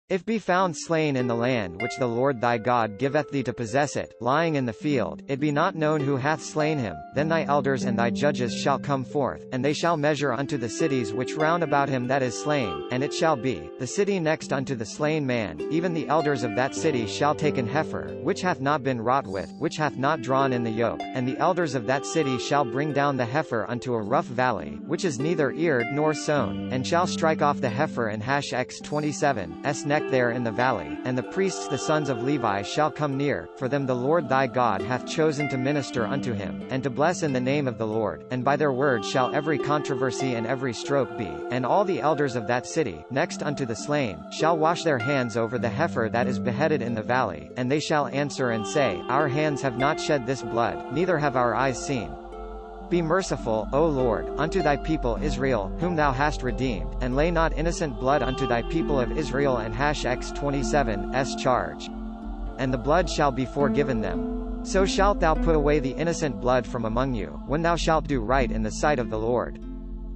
If be found slain in the land which the Lord thy God giveth thee to possess it, lying in the field, it be not known who hath slain him, then thy elders and thy judges shall come forth, and they shall measure unto the cities which round about him that is slain, and it shall be, the city next unto the slain man, even the elders of that city shall take an heifer, which hath not been wrought with, which hath not drawn in the yoke, and the elders of that city shall bring down the heifer unto a rough valley, which is neither eared nor sown, and shall strike off the heifer and hash x 27's neck there in the valley, and the priests the sons of Levi shall come near, for them the Lord thy God hath chosen to minister unto him, and to bless in the name of the Lord, and by their word shall every controversy and every stroke be, and all the elders of that city, next unto the slain, shall wash their hands over the heifer that is beheaded in the valley, and they shall answer and say, Our hands have not shed this blood, neither have our eyes seen. Be merciful, O Lord, unto thy people Israel, whom thou hast redeemed, and lay not innocent blood unto thy people of Israel and hash x 27's charge. And the blood shall be forgiven them. So shalt thou put away the innocent blood from among you, when thou shalt do right in the sight of the Lord.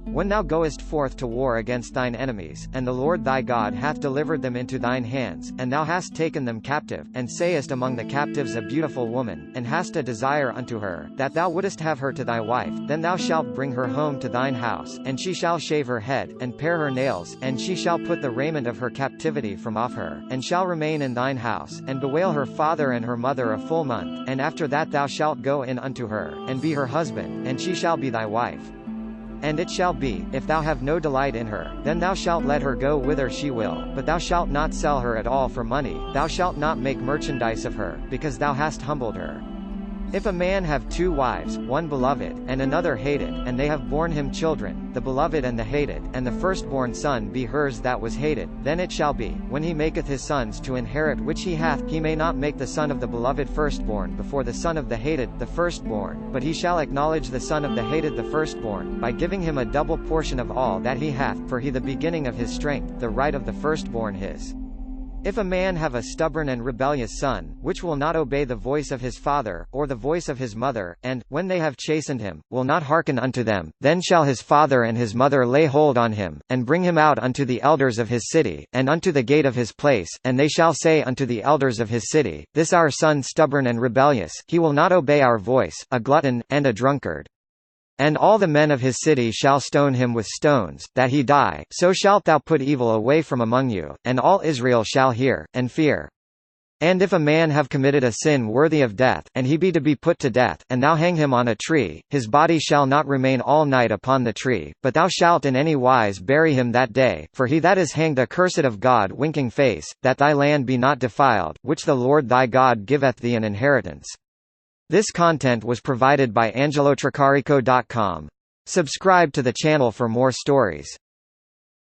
When thou goest forth to war against thine enemies, and the Lord thy God hath delivered them into thine hands, and thou hast taken them captive, and sayest among the captives a beautiful woman, and hast a desire unto her, that thou wouldest have her to thy wife, then thou shalt bring her home to thine house, and she shall shave her head, and pare her nails, and she shall put the raiment of her captivity from off her, and shall remain in thine house, and bewail her father and her mother a full month, and after that thou shalt go in unto her, and be her husband, and she shall be thy wife. And it shall be, if thou have no delight in her, then thou shalt let her go whither she will, but thou shalt not sell her at all for money, thou shalt not make merchandise of her, because thou hast humbled her. If a man have two wives, one beloved, and another hated, and they have borne him children, the beloved and the hated, and the firstborn son be hers that was hated, then it shall be, when he maketh his sons to inherit which he hath, he may not make the son of the beloved firstborn before the son of the hated the firstborn, but he shall acknowledge the son of the hated the firstborn, by giving him a double portion of all that he hath, for he the beginning of his strength, the right of the firstborn his. If a man have a stubborn and rebellious son, which will not obey the voice of his father, or the voice of his mother, and, when they have chastened him, will not hearken unto them, then shall his father and his mother lay hold on him, and bring him out unto the elders of his city, and unto the gate of his place, and they shall say unto the elders of his city, This our son stubborn and rebellious, he will not obey our voice, a glutton, and a drunkard. And all the men of his city shall stone him with stones, that he die, so shalt thou put evil away from among you, and all Israel shall hear, and fear. And if a man have committed a sin worthy of death, and he be to be put to death, and thou hang him on a tree, his body shall not remain all night upon the tree, but thou shalt in any wise bury him that day, for he that is hanged accursed of God winking face, that thy land be not defiled, which the Lord thy God giveth thee an inheritance. This content was provided by angelotricarico.com. Subscribe to the channel for more stories.